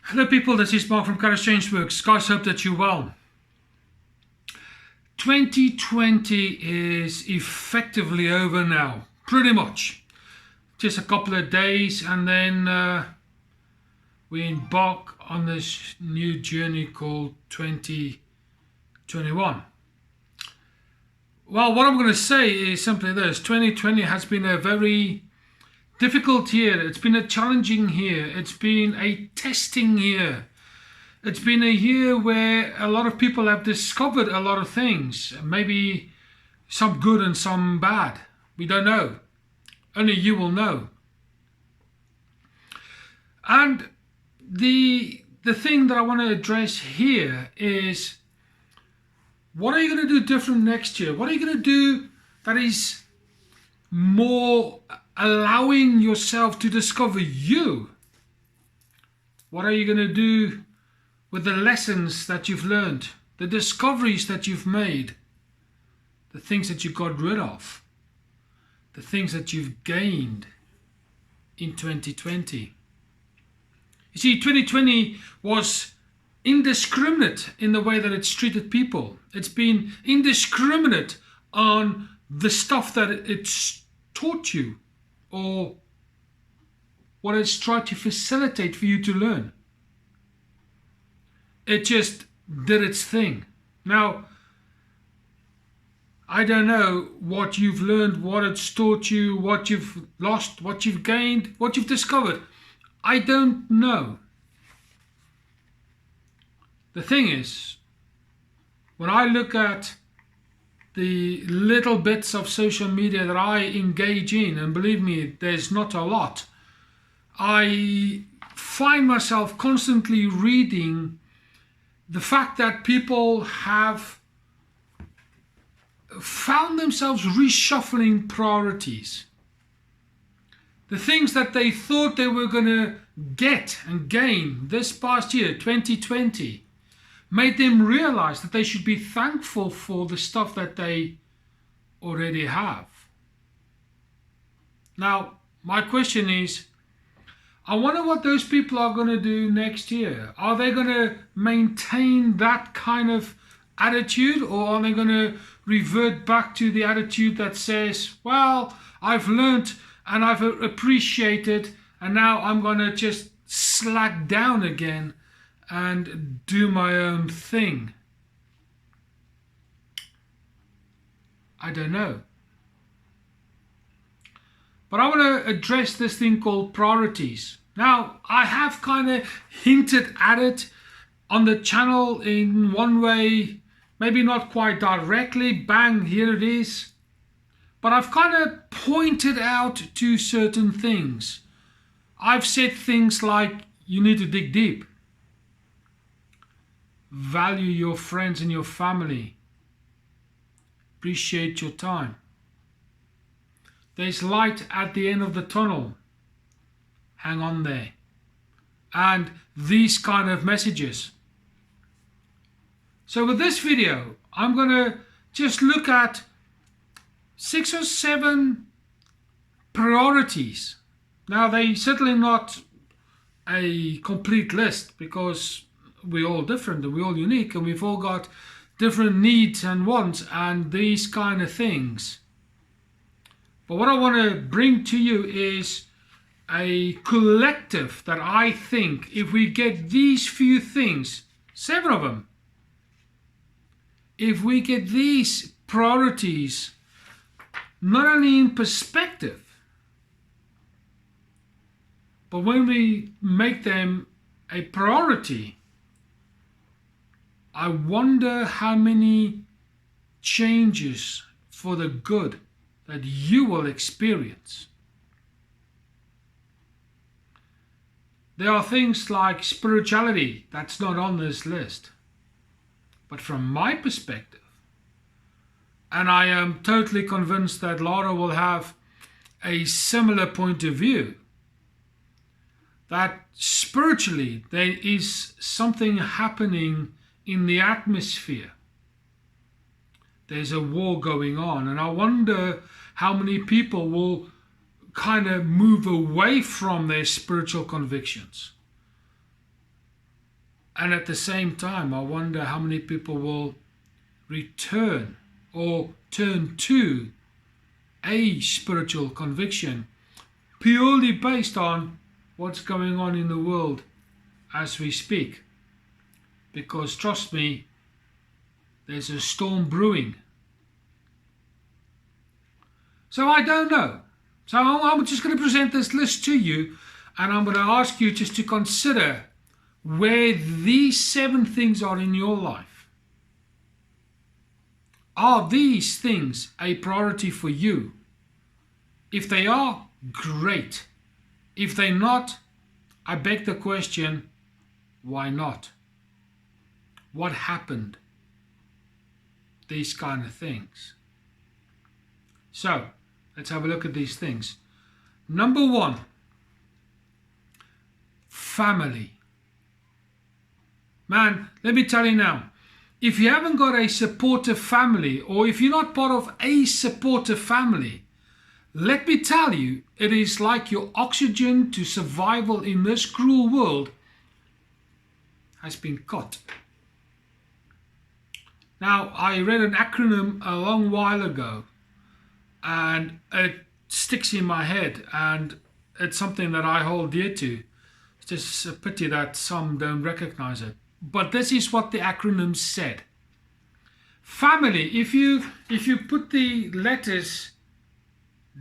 Hello people, this is Mark from Courage Changeworks. Guys, hope that you're well. 2020 is effectively over now, pretty much. Just a couple of days and then we embark on this new journey called 2021. Well, what I'm going to say is simply this. 2020 has been a very difficult year. It's been a challenging year. It's been a testing year. It's been a year where a lot of people have discovered a lot of things. Maybe some good and some bad. We don't know. Only you will know. And the thing that I want to address here is, what are you going to do different next year? What are you going to do that is more allowing yourself to discover you? What are you going to do with the lessons that you've learned, the discoveries that you've made, the things that you got rid of, the things that you've gained in 2020? You see, 2020 was indiscriminate in the way that it's treated people. It's been indiscriminate on the stuff that it's taught you, or what it's tried to facilitate for you to learn. It just did its thing. Now, I don't know what you've learned, what it's taught you, what you've lost, what you've gained, what you've discovered. I don't know. The thing is, when I look at the little bits of social media that I engage in, and believe me, there's not a lot, I find myself constantly reading the fact that people have found themselves reshuffling priorities. The things that they thought they were going to get and gain this past year, 2020, made them realize that they should be thankful for the stuff that they already have. Now, my question is, I wonder what those people are going to do next year. Are they going to maintain that kind of attitude, or are they going to revert back to the attitude that says, well, I've learned and I've appreciated, and now I'm going to just slack down again and do my own thing? I don't know. But I want to address this thing called priorities. Now, I have kind of hinted at it on the channel in one way, maybe not quite directly, bang, here it is. But I've kind of pointed out to certain things. I've said things like, you need to dig deep. Value your friends and your family. Appreciate your time. There's light at the end of the tunnel. Hang on there. And these kind of messages. So with this video, I'm going to just look at 6 or 7 priorities. Now, they're certainly not a complete list, because we're all different and we're all unique and we've all got different needs and wants and these kind of things. But what I want to bring to you is a collective that I think, if we get these few things, 7 of them, if we get these priorities not only in perspective, but when we make them a priority, I wonder how many changes for the good that you will experience. There are things like spirituality that's not on this list. But from my perspective, and I am totally convinced that Laura will have a similar point of view, that spiritually there is something happening in the atmosphere. There's a war going on, and I wonder how many people will kind of move away from their spiritual convictions. And at the same time, I wonder how many people will return or turn to a spiritual conviction purely based on what's going on in the world as we speak. Because trust me, there's a storm brewing. So I don't know. So I'm just going to present this list to you, and I'm going to ask you just to consider where these 7 things are in your life. Are these things a priority for you? If they are, great. If they're not, I beg the question, why not? What happened? These kind of things. So, let's have a look at these things. Number 1, family. Man, let me tell you now, if you haven't got a supportive family, or if you're not part of a supportive family, let me tell you, it is like your oxygen to survival in this cruel world has been cut. Now, I read an acronym a long while ago, and it sticks in my head, and it's something that I hold dear to. It's just a pity that some don't recognize it. But this is what the acronym said. Family, if you put the letters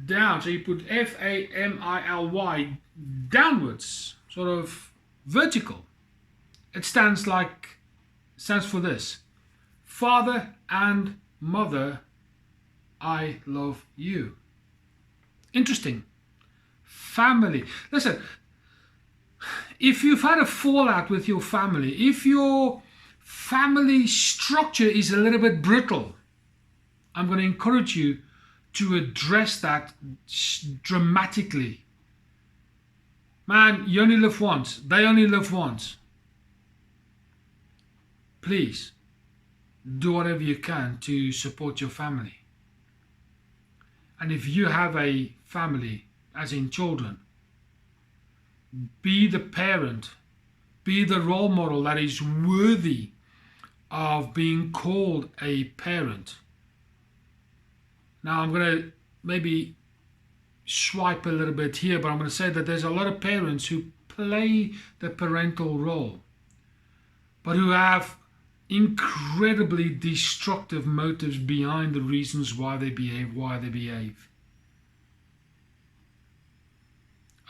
down, so you put F-A-M-I-L-Y downwards, sort of vertical, it stands for this: Father and Mother, I love you. Interesting. Family. Listen, if you've had a fallout with your family, if your family structure is a little bit brittle, I'm going to encourage you to address that dramatically. Man, you only live once. They only live once. Please, do whatever you can to support your family. And if you have a family, as in children, be the parent, be the role model that is worthy of being called a parent. Now I'm going to maybe swipe a little bit here, but I'm going to say that there's a lot of parents who play the parental role, but who have incredibly destructive motives behind the reasons why they behave.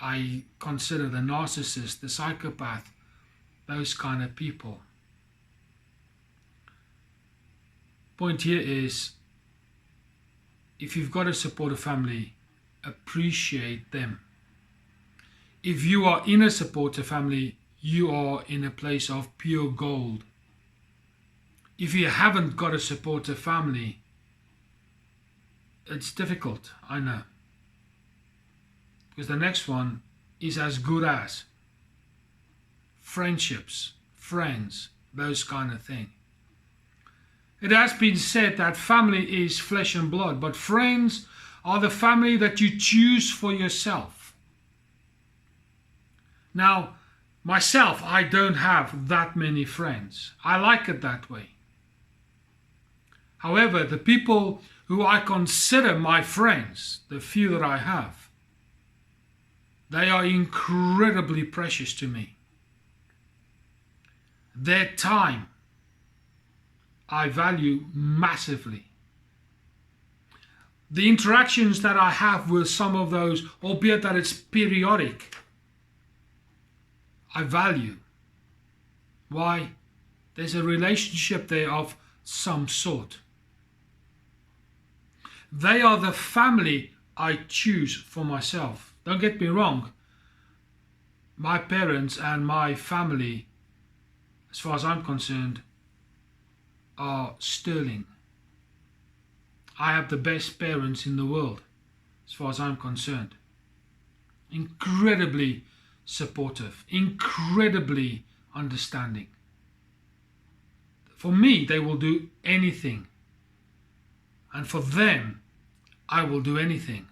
I consider the narcissist, the psychopath, those kind of people. Point here is, if you've got a supportive family, appreciate them. If you are in a supportive family, you are in a place of pure gold. If you haven't got a supportive family, it's difficult, I know. Because the next one is as good as friendships, friends, those kind of thing. It has been said that family is flesh and blood, but friends are the family that you choose for yourself. Now, myself, I don't have that many friends. I like it that way. However, the people who I consider my friends, the few that I have, they are incredibly precious to me. Their time, I value massively. The interactions that I have with some of those, albeit that it's periodic, I value. Why? There's a relationship there of some sort. They are the family I choose for myself. Don't get me wrong. My parents and my family, as far as I'm concerned, are sterling. I have the best parents in the world, as far as I'm concerned. Incredibly supportive, incredibly understanding. For me, they will do anything. And for them, I will do anything.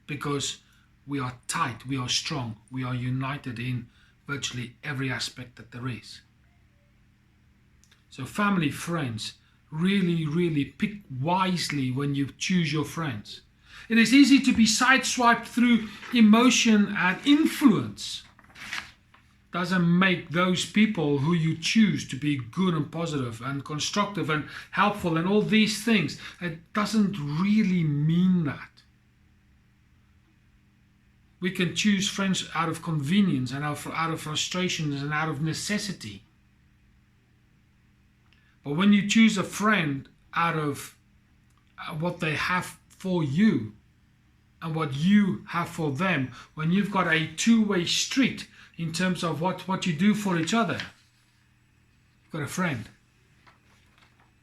Because we are tight, we are strong, we are united in virtually every aspect that there is. So family, friends, really, really pick wisely when you choose your friends. It is easy to be sideswiped through emotion and influence. Doesn't make those people who you choose to be good and positive and constructive and helpful and all these things. It doesn't really mean that. We can choose friends out of convenience and out of frustrations and out of necessity. But when you choose a friend out of what they have for you and what you have for them, when you've got a two-way street in terms of what you do for each other, you've got a friend.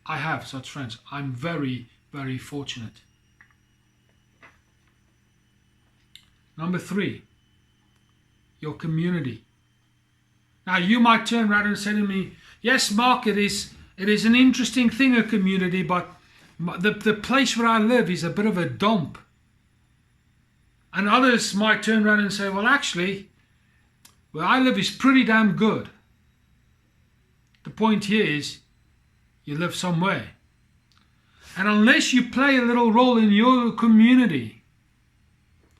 I have such friends. I'm very, very fortunate. Number 3, your community. Now you might turn around and say to me, yes, Mark, it is an interesting thing, a community, but the place where I live is a bit of a dump. And others might turn around and say, well, actually, where I live is pretty damn good. The point here is, you live somewhere. And unless you play a little role in your community,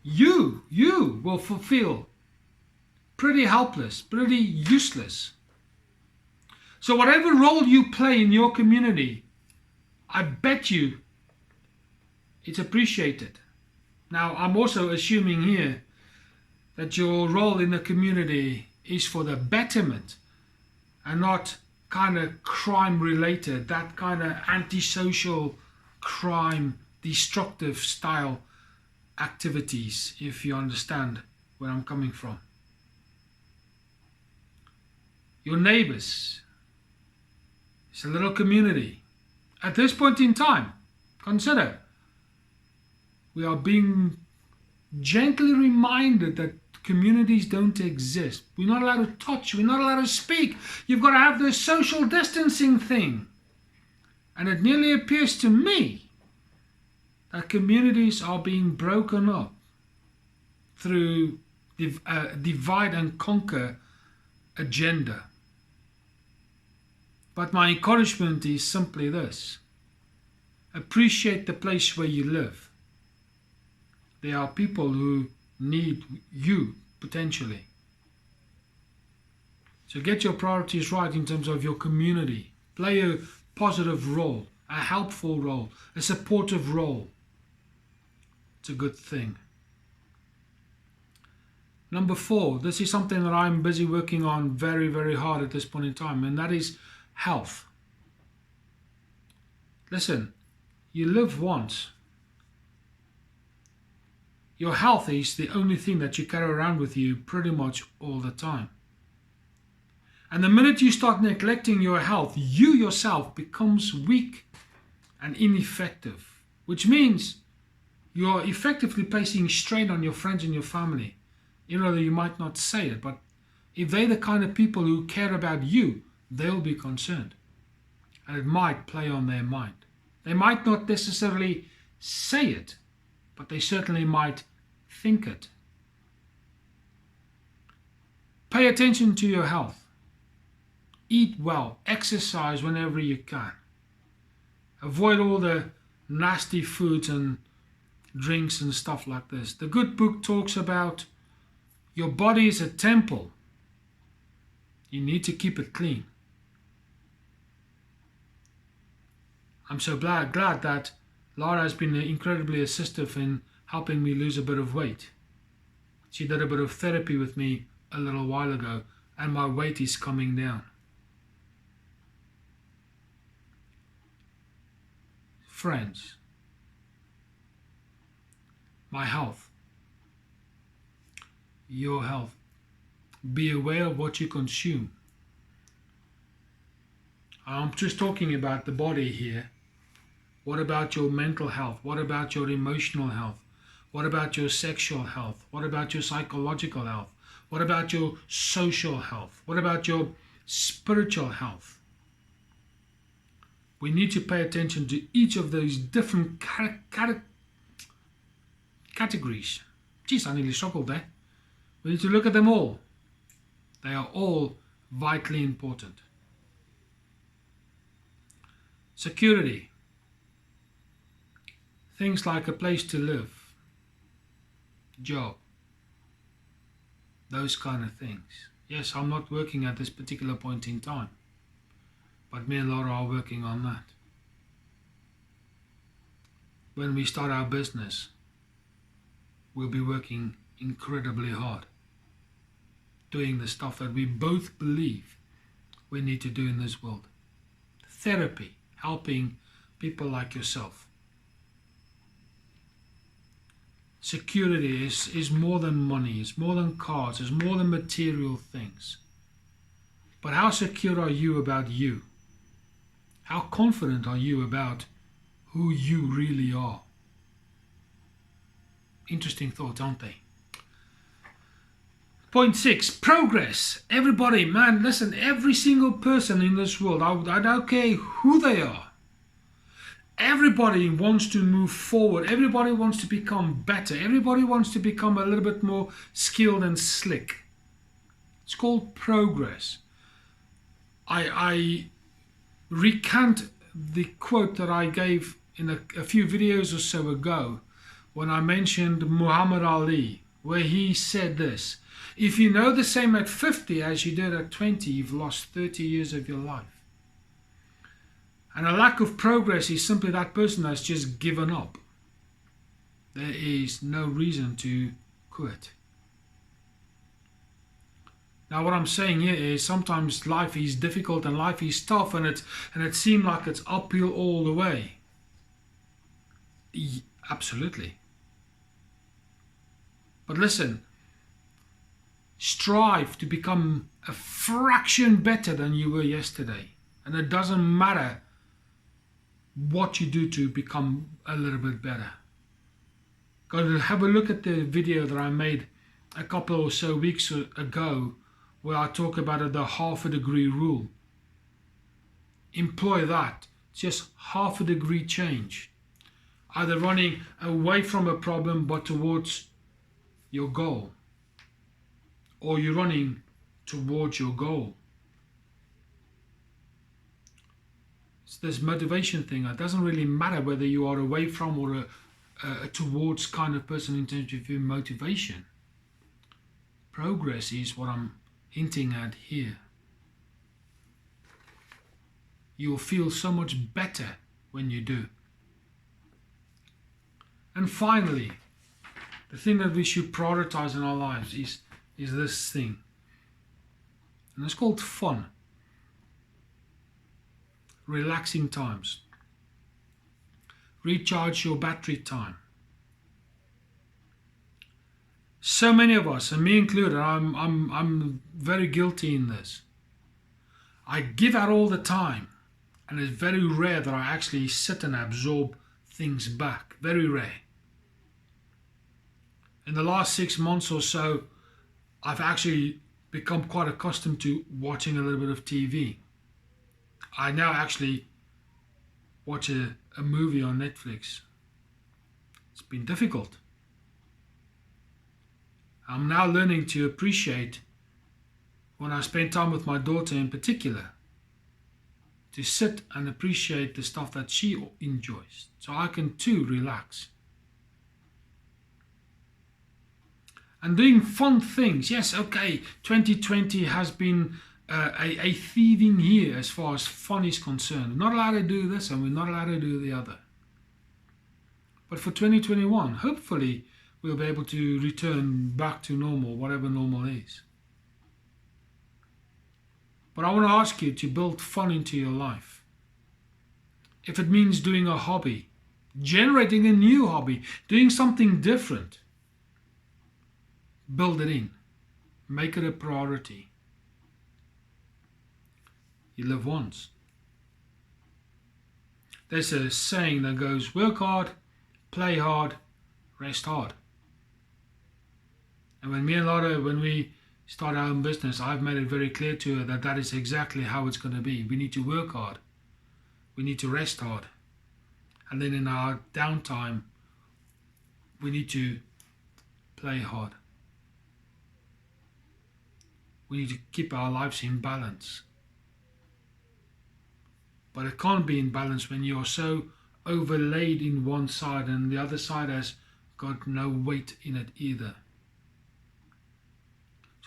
you will feel pretty helpless, pretty useless. So whatever role you play in your community, I bet you it's appreciated. Now, I'm also assuming here that your role in the community is for the betterment and not kind of crime related, that kind of antisocial crime, destructive style activities, if you understand where I'm coming from. Your neighbors. It's a little community. At this point in time, consider, we are being gently reminded that communities don't exist. We're not allowed to touch, we're not allowed to speak. You've got to have this social distancing thing. And it nearly appears to me that communities are being broken up through divide and conquer agenda. But my encouragement is simply this: appreciate the place where you live. There are people who need you potentially. So get your priorities right in terms of your community. Play a positive role, a helpful role, a supportive role. It's a good thing. Number 4, this is something that I'm busy working on very, very hard at this point in time, and that is health. Listen, you live once. Your health is the only thing that you carry around with you pretty much all the time. And the minute you start neglecting your health, you yourself becomes weak and ineffective, which means you're effectively placing strain on your friends and your family. Even though you might not say it, but if they're the kind of people who care about you, they'll be concerned. And it might play on their mind. They might not necessarily say it, but they certainly might think it. Pay attention to your health. Eat well. Exercise whenever you can. Avoid all the nasty foods and drinks and stuff like this. The good book talks about your body is a temple. You need to keep it clean. I'm so glad that Lara has been incredibly assistive in helping me lose a bit of weight. She did a bit of therapy with me a little while ago, and my weight is coming down. Friends, my health, your health. Be aware of what you consume. I'm just talking about the body here. What about your mental health? What about your emotional health? What about your sexual health? What about your psychological health? What about your social health? What about your spiritual health? We need to pay attention to each of those different categories. Geez, I nearly struggled there. We need to look at them all. They are all vitally important. Security. Things like a place to live, job, those kind of things. Yes, I'm not working at this particular point in time, but me and Laura are working on that. When we start our business, we'll be working incredibly hard, doing the stuff that we both believe we need to do in this world. Therapy, helping people like yourself. Security is more than money, it's more than cars, it's more than material things. But how secure are you about you? How confident are you about who you really are? Interesting thoughts, aren't they? Point 6, progress. Everybody, man, listen, every single person in this world, I don't care who they are. Everybody wants to move forward. Everybody wants to become better. Everybody wants to become a little bit more skilled and slick. It's called progress. I recant the quote that I gave in a few videos or so ago when I mentioned Muhammad Ali, where he said this: if you know the same at 50 as you did at 20, you've lost 30 years of your life. And a lack of progress is simply that person that's just given up. There is no reason to quit. Now what I'm saying here is sometimes life is difficult and life is tough and it seems like it's uphill all the way. Absolutely. But listen, strive to become a fraction better than you were yesterday. And it doesn't matter what you do to become a little bit better. Go to have a look at the video that I made a couple or so weeks ago where I talk about the half a degree rule. Employ that. Just half a degree change. Either running away from a problem but towards your goal, or you're running towards your goal. It's this motivation thing. It doesn't really matter whether you are away from or a towards kind of person in terms of your motivation. Progress is what I'm hinting at here. You'll feel so much better when you do. And finally, the thing that we should prioritize in our lives is this thing. And it's called fun. Relaxing times. Recharge your battery time. So many of us, and me included, I'm very guilty in this. I give out all the time, and it's very rare that I actually sit and absorb things back. Very rare. In the last 6 months or so, I've actually become quite accustomed to watching a little bit of TV. I now actually watch a movie on Netflix. It's been difficult. I'm now learning to appreciate when I spend time with my daughter in particular, to sit and appreciate the stuff that she enjoys, so I can too relax. And doing fun things. Yes, okay, 2020 has been a thieving year as far as fun is concerned. We're not allowed to do this and we're not allowed to do the other. But for 2021, hopefully we'll be able to return back to normal, whatever normal is. But I want to ask you to build fun into your life. If it means doing a hobby, generating a new hobby, doing something different, build it in. Make it a priority. You live once. There's a saying that goes, work hard, play hard, rest hard. And when me and Laura, when we start our own business, I've made it very clear to her that that is exactly how it's going to be. We need to work hard. We need to rest hard. And then in our downtime, we need to play hard. We need to keep our lives in balance. but it can't be in balance when you're so overlaid in one side and the other side has got no weight in it either.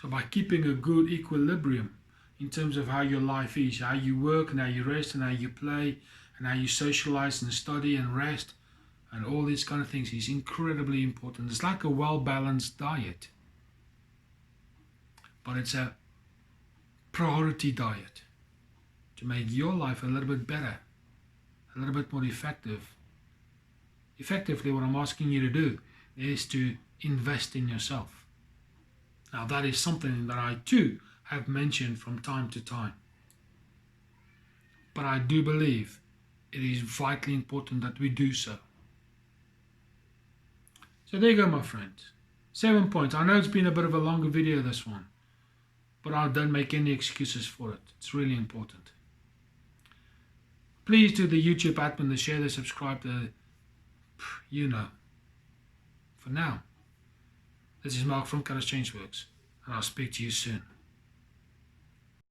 So by keeping a good equilibrium in terms of how your life is, how you work and how you rest and how you play and how you socialize and study and rest and all these kind of things is incredibly important. It's like a well-balanced diet, but it's a priority diet to make your life a little bit better, a little bit more effective. Effectively, what I'm asking you to do is to invest in yourself. Now, that is something that I too have mentioned from time to time. But I do believe it is vitally important that we do so. So there you go, my friends. 7 points. I know it's been a bit of a longer video, this one, but I don't make any excuses for it. It's really important. Please do the YouTube admin, the share, the subscribe, you know. For now, this is Mark from Colours Change Works, and I'll speak to you soon.